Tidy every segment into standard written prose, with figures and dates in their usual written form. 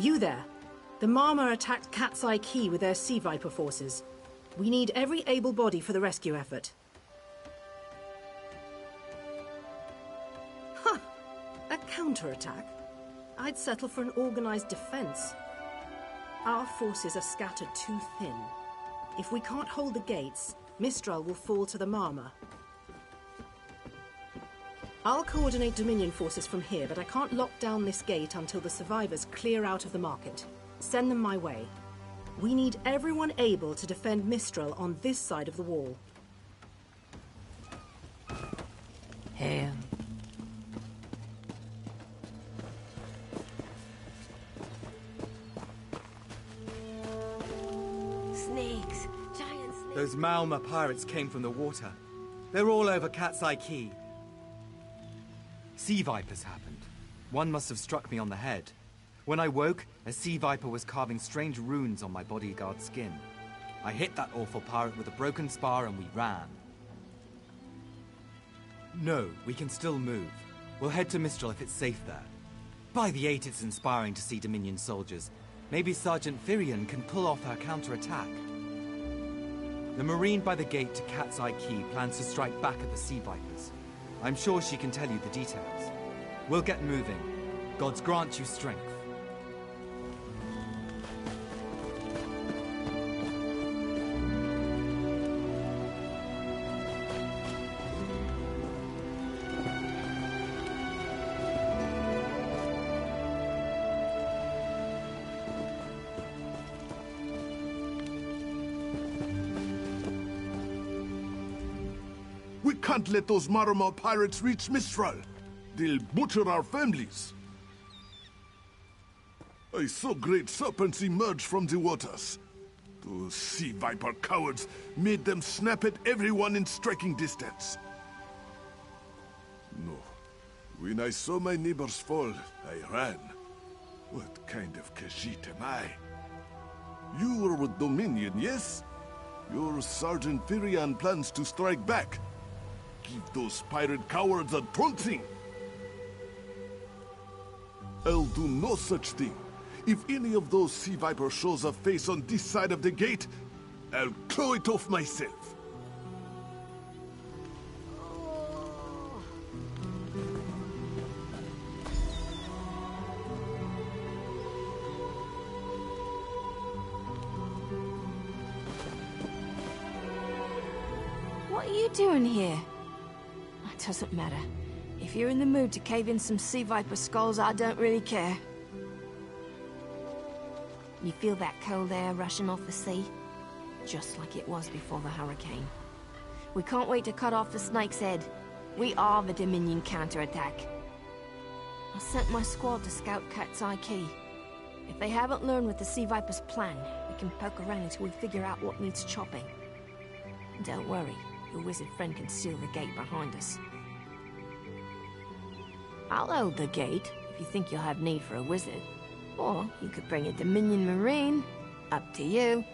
You there. The Marma attacked Cat's Eye Key with their Sea Viper forces. We need every able body for the rescue effort. Huh! A counterattack? I'd settle for an organized defense. Our forces are scattered too thin. If we can't hold the gates, Mistral will fall to the Marma. I'll coordinate Dominion forces from here, but I can't lock down this gate until the survivors clear out of the market. Send them my way. We need everyone able to defend Mistral on this side of the wall. Hail. Snakes. Giant snakes. Those Malma pirates came from the water. They're all over Cat's Eye Key. Sea vipers happened. One must have struck me on the head. When I woke, a sea viper was carving strange runes on my bodyguard's skin. I hit that awful pirate with a broken spar and we ran. No, we can still move. We'll head to Mistral if it's safe there. By the 8, it's inspiring to see Dominion soldiers. Maybe Sergeant Firion can pull off her counterattack. The Marine by the gate to Cat's Eye Key plans to strike back at the Sea Vipers. I'm sure she can tell you the details. We'll get moving. Gods grant you strength. We can't let those Marama pirates reach Mistral. They'll butcher our families. I saw great serpents emerge from the waters. Those sea viper cowards made them snap at everyone in striking distance. No. When I saw my neighbors fall, I ran. What kind of Khajiit am I? You were with Dominion, yes? Your Sergeant Firion plans to strike back. Give those pirate cowards a trouncing. I'll do no such thing. If any of those sea vipers shows a face on this side of the gate, I'll claw it off myself. What are you doing here? It doesn't matter. If you're in the mood to cave in some sea viper skulls, I don't really care. You feel that cold air rushing off the sea? Just like it was before the hurricane. We can't wait to cut off the snake's head. We are the Dominion counterattack. I sent my squad to scout Cat's Eye Key. If they haven't learned what the sea viper's plan, we can poke around until we figure out what needs chopping. And don't worry, your wizard friend can seal the gate behind us. I'll hold the gate, if you think you'll have need for a wizard. Or you could bring a Dominion Marine. Up to you.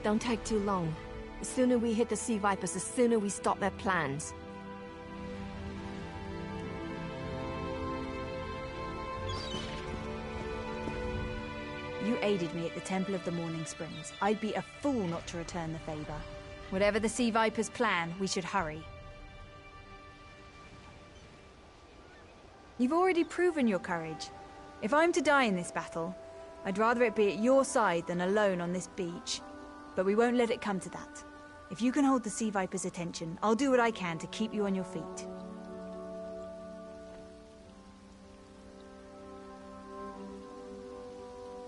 Don't take too long. The sooner we hit the Sea Vipers, the sooner we stop their plans. You aided me at the Temple of the Morning Springs. I'd be a fool not to return the favor. Whatever the Sea Vipers' plan, we should hurry. You've already proven your courage. If I'm to die in this battle, I'd rather it be at your side than alone on this beach. But we won't let it come to that. If you can hold the Sea Viper's attention, I'll do what I can to keep you on your feet.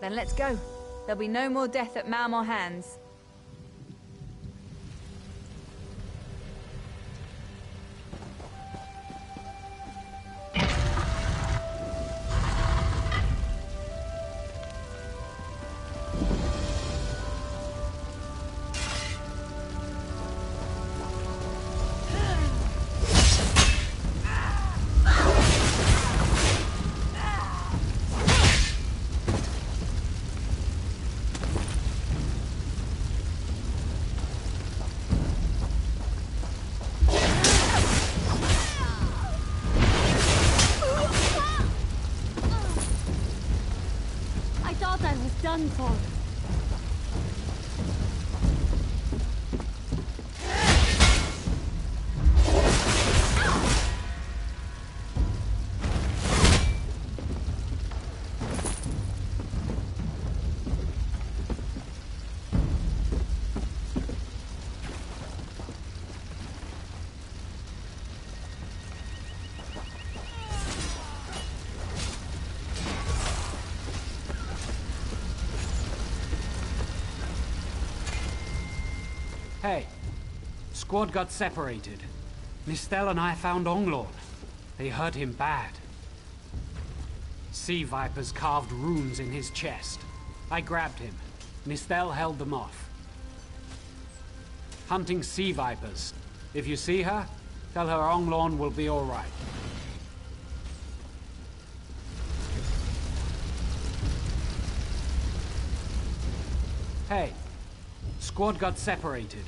Then let's go. There'll be no more death at Malmor hands. fall. Hey, squad got separated. Mistel and I found Onglorn. They hurt him bad. Sea vipers carved runes in his chest. I grabbed him. Mistel held them off. Hunting sea vipers. If you see her, tell her Onglorn will be all right. Hey, squad got separated.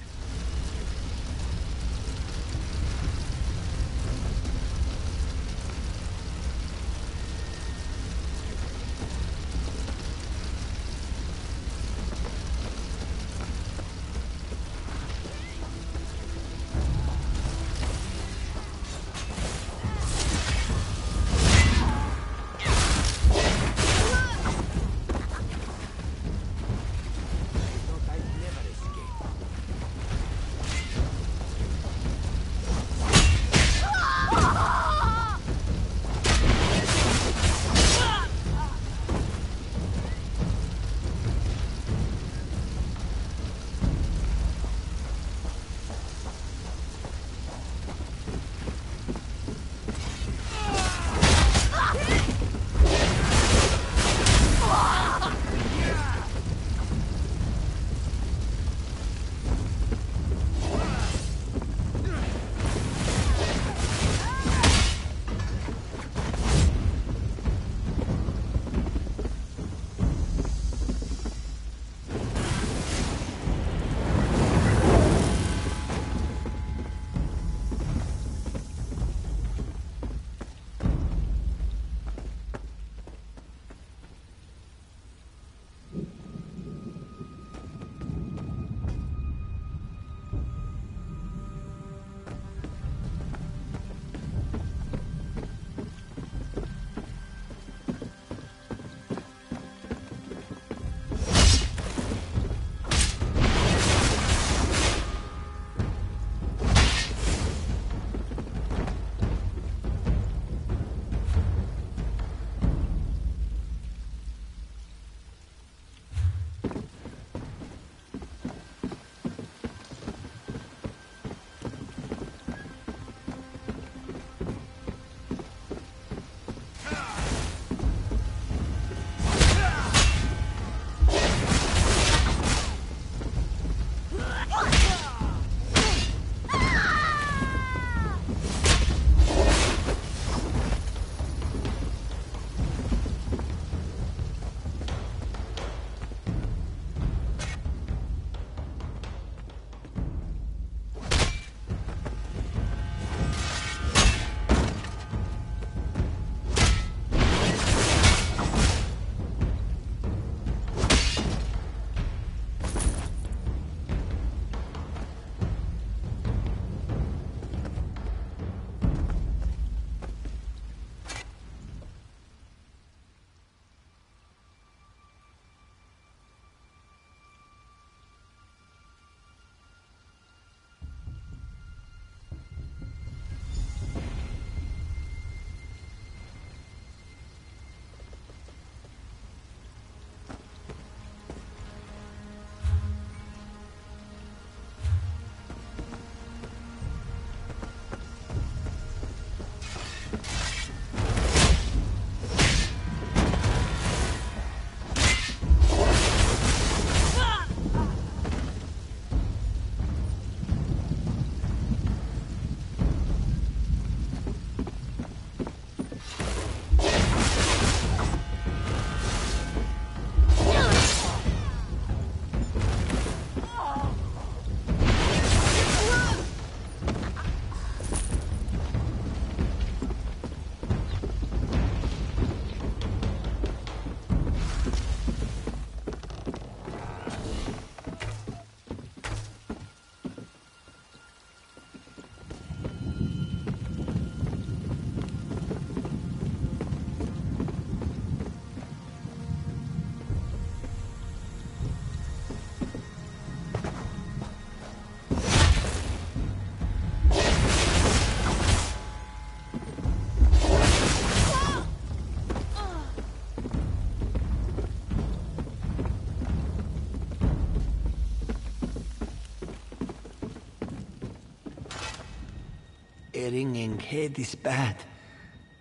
A ringing head is bad.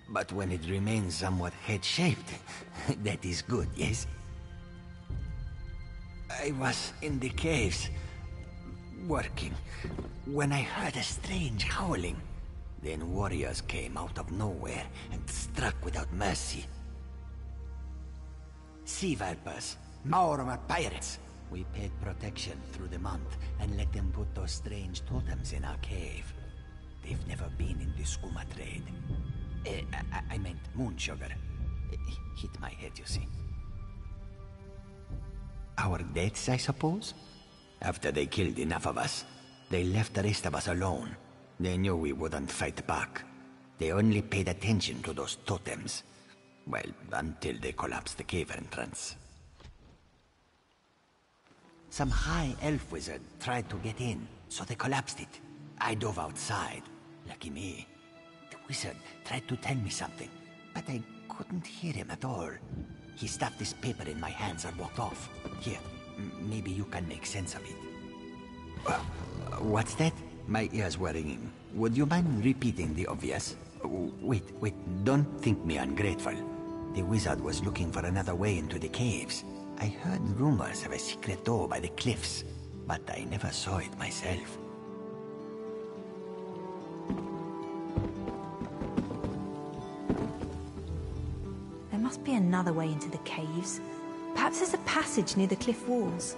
But when it remains somewhat head-shaped, that is good, yes? I was in the caves, working, when I heard a strange howling. Then warriors came out of nowhere and struck without mercy. Sea vipers, Maorma pirates. We paid protection through the month and let them put those strange totems in our cave. They've never been in the skooma trade. I meant moon sugar. Hit my head, you see. Our deaths, I suppose? After they killed enough of us, they left the rest of us alone. They knew we wouldn't fight back. They only paid attention to those totems. Well, until they collapsed the cave entrance. Some high elf wizard tried to get in, so they collapsed it. I dove outside. Lucky me. The wizard tried to tell me something, but I couldn't hear him at all. He stuffed this paper in my hands and walked off. Here, maybe you can make sense of it. What's that? My ears were ringing. Would you mind repeating the obvious? Wait, don't think me ungrateful. The wizard was looking for another way into the caves. I heard rumors of a secret door by the cliffs, but I never saw it myself. There must be another way into the caves. Perhaps there's a passage near the cliff walls.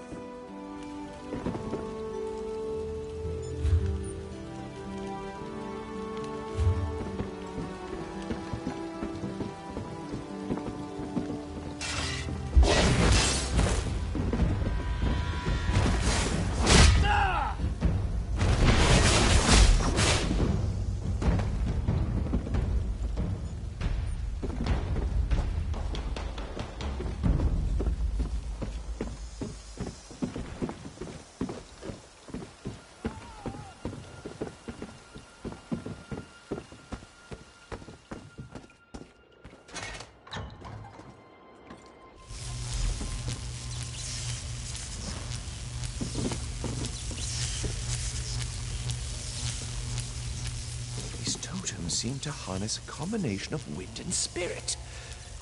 Seem to harness a combination of wind and spirit.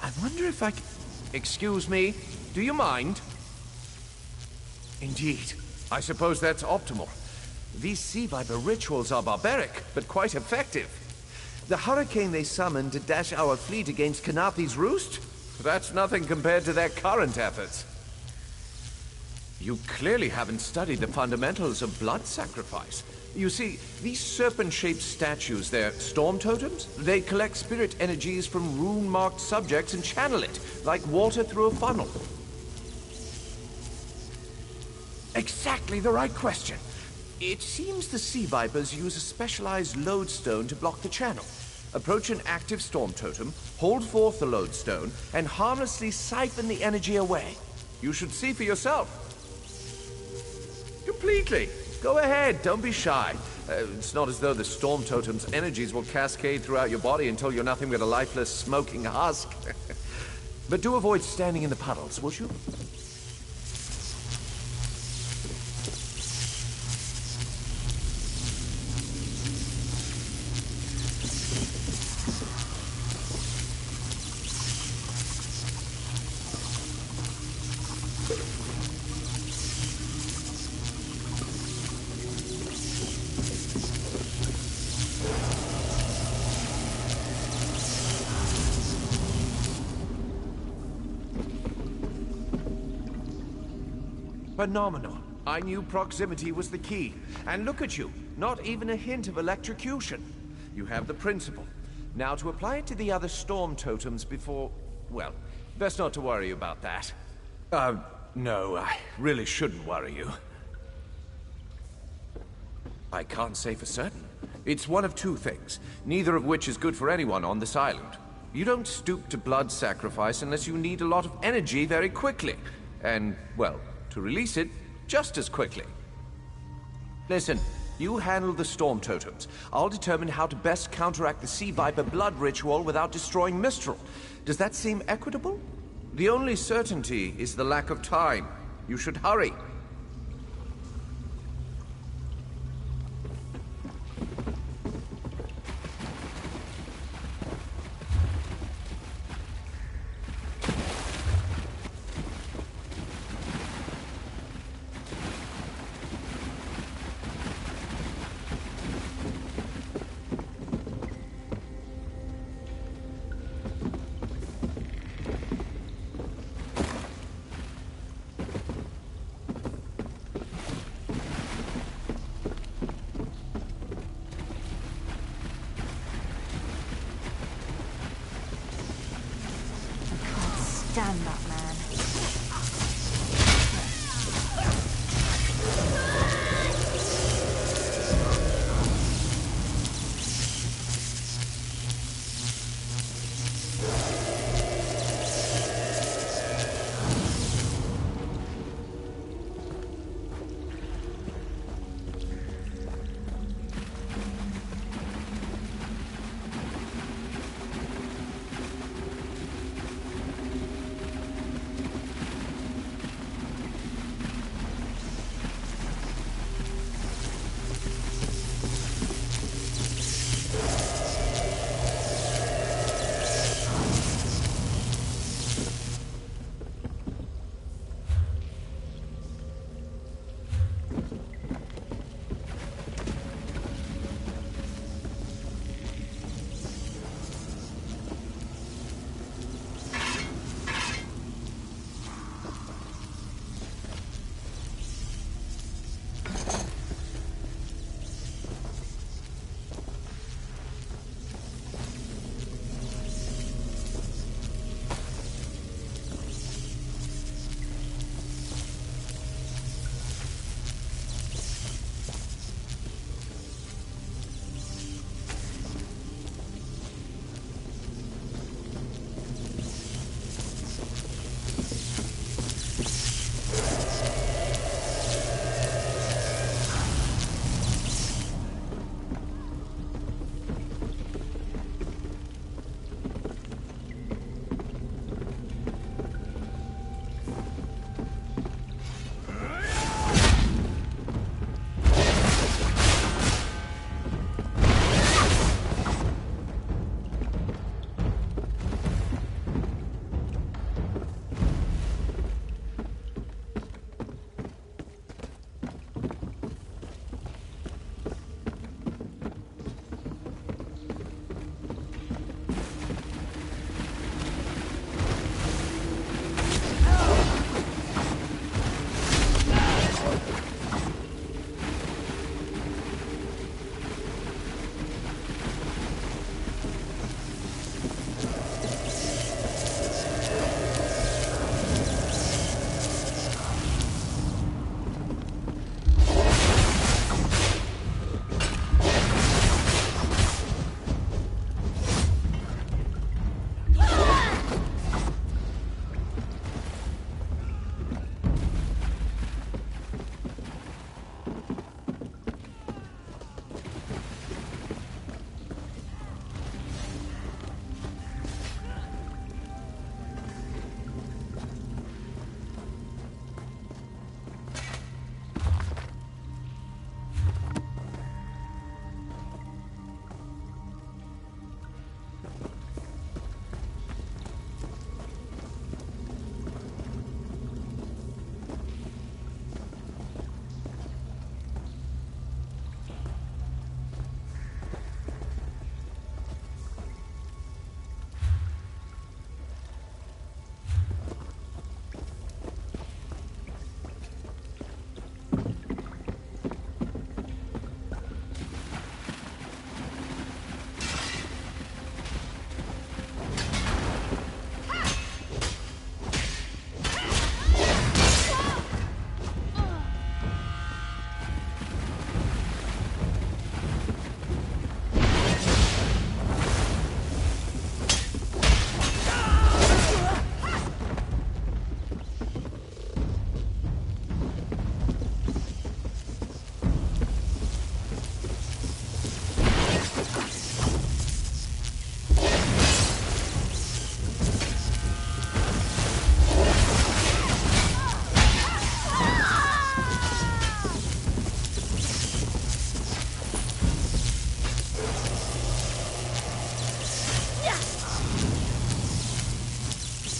I wonder if I can... Excuse me, do you mind? Indeed. I suppose that's optimal. These sea viper rituals are barbaric, but quite effective. The hurricane they summoned to dash our fleet against Kanapi's roost? That's nothing compared to their current efforts. You clearly haven't studied the fundamentals of blood sacrifice. You see, these serpent-shaped statues, they're storm totems. They collect spirit energies from rune-marked subjects and channel it, like water through a funnel. Exactly the right question. It seems the sea vipers use a specialized lodestone to block the channel. Approach an active storm totem, hold forth the lodestone, and harmlessly siphon the energy away. You should see for yourself. Completely. Go ahead, don't be shy. It's not as though the storm totem's energies will cascade throughout your body until you're nothing but a lifeless, smoking husk. But do avoid standing in the puddles, would you? Phenomenal. I knew proximity was the key. And look at you, not even a hint of electrocution. You have the principle. Now to apply it to the other storm totems before... well, best not to worry about that. No, I really shouldn't worry you. I can't say for certain. It's one of two things, neither of which is good for anyone on this island. You don't stoop to blood sacrifice unless you need a lot of energy very quickly. And, well, to release it just as quickly. Listen, you handle the storm totems. I'll determine how to best counteract the Sea Viper blood ritual without destroying Mistral. Does that seem equitable? The only certainty is the lack of time. You should hurry. Stand up, man.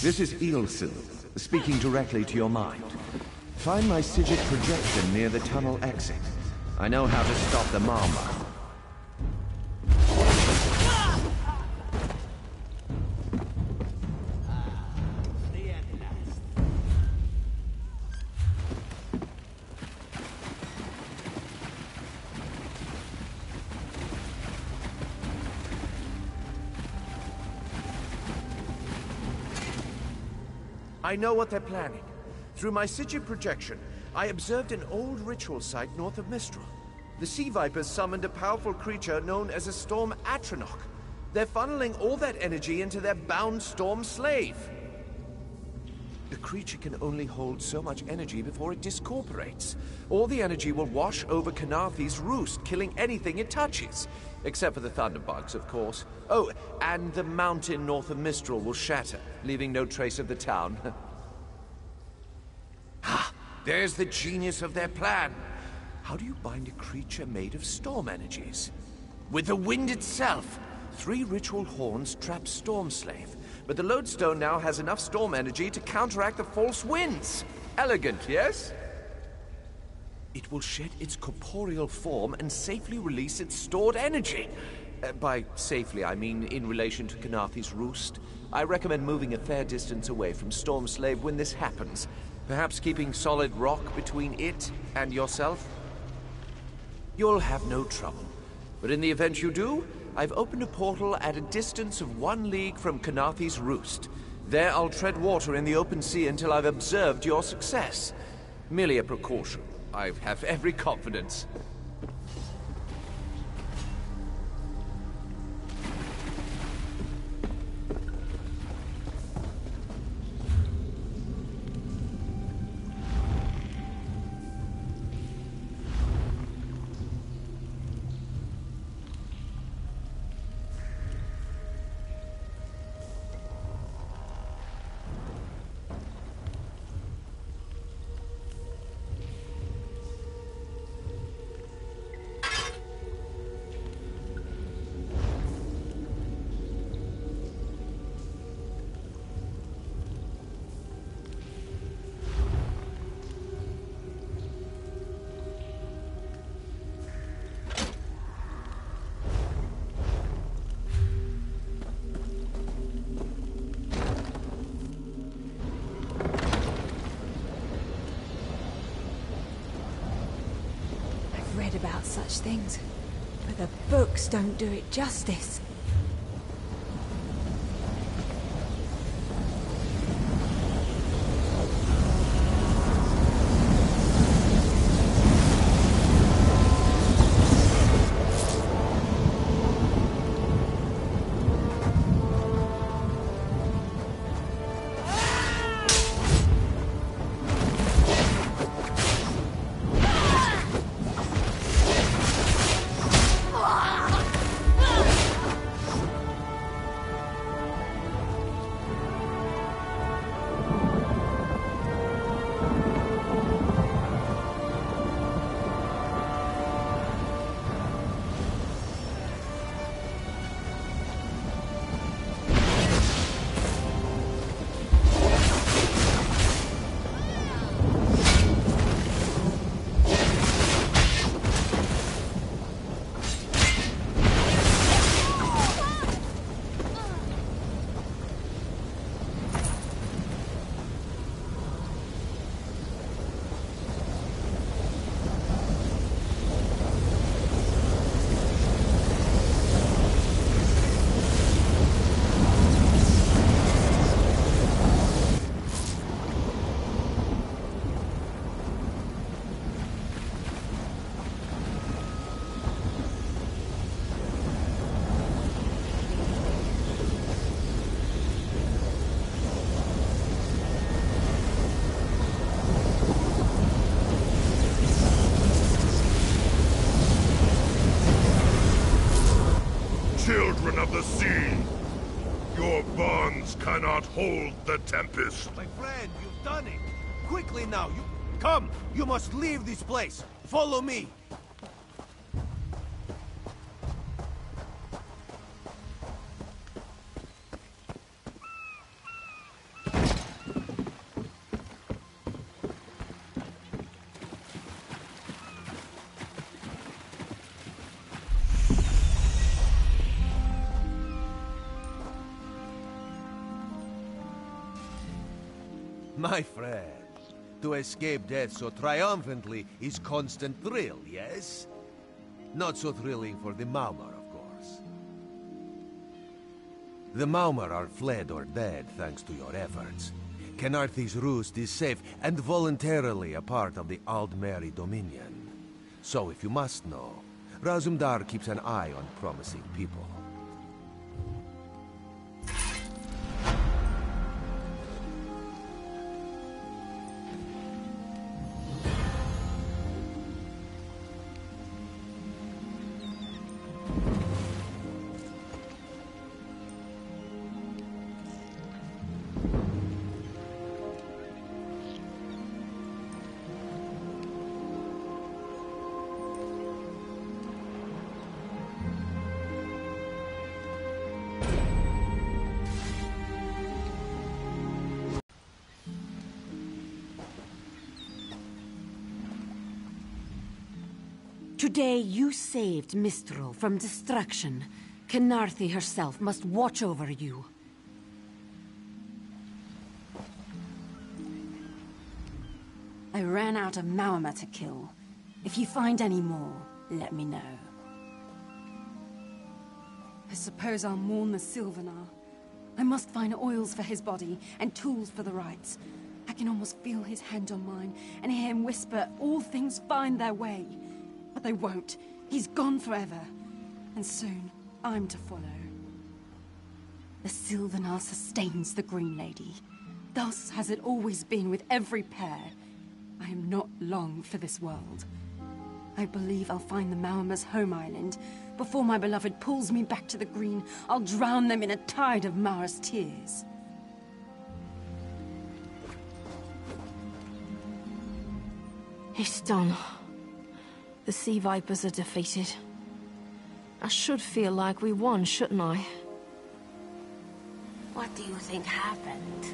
This is Ilsen, speaking directly to your mind. Find my Sigil projection near the tunnel exit. I know how to stop the Marmar. I know what they're planning. Through my Sigil projection, I observed an old ritual site north of Mistral. The Sea Vipers summoned a powerful creature known as a Storm Atronach. They're funneling all that energy into their bound Storm Slave. The creature can only hold so much energy before it discorporates. All the energy will wash over Kanathi's roost, killing anything it touches. Except for the thunderbugs, of course. Oh, and the mountain north of Mistral will shatter, leaving no trace of the town. Ah, there's the genius of their plan. How do you bind a creature made of storm energies? With the wind itself. 3 ritual horns trap Storm Slave. But the lodestone now has enough storm energy to counteract the false winds. Elegant, yes? It will shed its corporeal form and safely release its stored energy. By safely, I mean in relation to Kanathi's roost. I recommend moving a fair distance away from Storm Slave when this happens. Perhaps keeping solid rock between it and yourself? You'll have no trouble. But in the event you do, I've opened a portal at a distance of 1 league from Kanathi's roost. There I'll tread water in the open sea until I've observed your success. Merely a precaution. I have every confidence. Read about such things, but the books don't do it justice. Children of the sea, your bonds cannot hold the Tempest. My friend, you've done it. Quickly now, you... Come! You must leave this place. Follow me. My friend, to escape death so triumphantly is constant thrill, yes? Not so thrilling for the Maumar, of course. The Maumar are fled or dead thanks to your efforts. Kenarthi's roost is safe and voluntarily a part of the Aldmeri Dominion. So if you must know, Razumdar keeps an eye on promising people. Today you saved Mistral from destruction. Kenarthi herself must watch over you. I ran out of Maormer to kill. If you find any more, let me know. I suppose I'll mourn the Sylvanar. I must find oils for his body and tools for the rites. I can almost feel his hand on mine and hear him whisper, all things find their way. But they won't. He's gone forever. And soon, I'm to follow. The Sylvanar sustains the Green Lady. Thus has it always been with every pair. I am not long for this world. I believe I'll find the Maormer's home island. Before my beloved pulls me back to the Green, I'll drown them in a tide of Mara's tears. It's done. The Sea Vipers are defeated. I should feel like we won, shouldn't I? What do you think happened?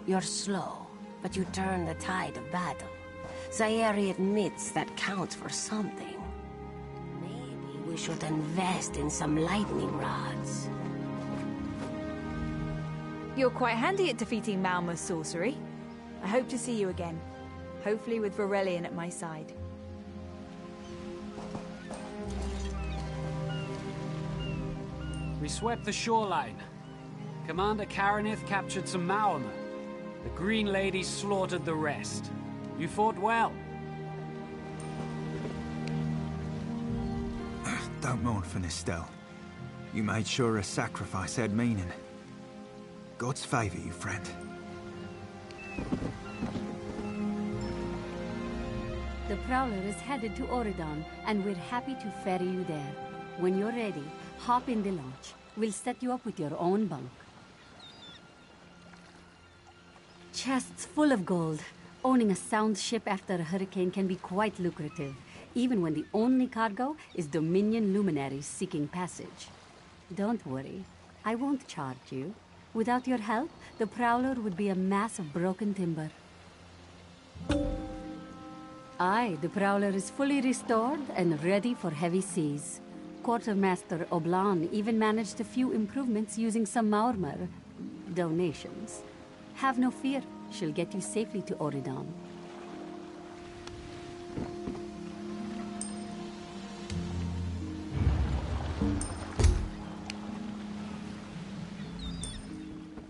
You're slow, but you turn the tide of battle. Zaeri admits that counts for something. Maybe we should invest in some lightning rods. You're quite handy at defeating Maormer's sorcery. I hope to see you again. Hopefully with Varelian at my side. We swept the shoreline. Commander Karanith captured some Maormer. The Green Lady slaughtered the rest. You fought well. Don't mourn for Nistel. You made sure her sacrifice had meaning. God's favor you, friend. The Prowler is headed to Oridon, and we're happy to ferry you there. When you're ready, hop in the launch. We'll set you up with your own bunk. Chests full of gold. Owning a sound ship after a hurricane can be quite lucrative, even when the only cargo is Dominion luminaries seeking passage. Don't worry, I won't charge you. Without your help, the Prowler would be a mass of broken timber. Aye, the Prowler is fully restored and ready for heavy seas. Quartermaster Oblan even managed a few improvements using some Maormer donations. Have no fear, she'll get you safely to Oridon.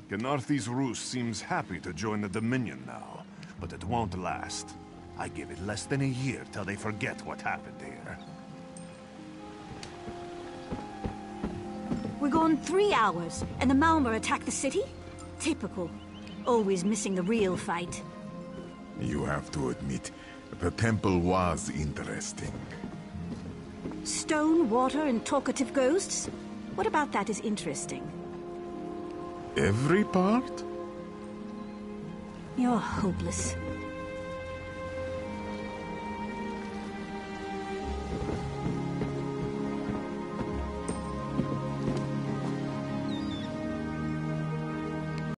Kenarthi's roost seems happy to join the Dominion now, but it won't last. I give it less than a year till they forget what happened here. We're gone 3 hours, and the Maormer attack the city? Typical. Always missing the real fight. You have to admit, the temple was interesting. Stone, water, and talkative ghosts? What about that is interesting? Every part? You're hopeless.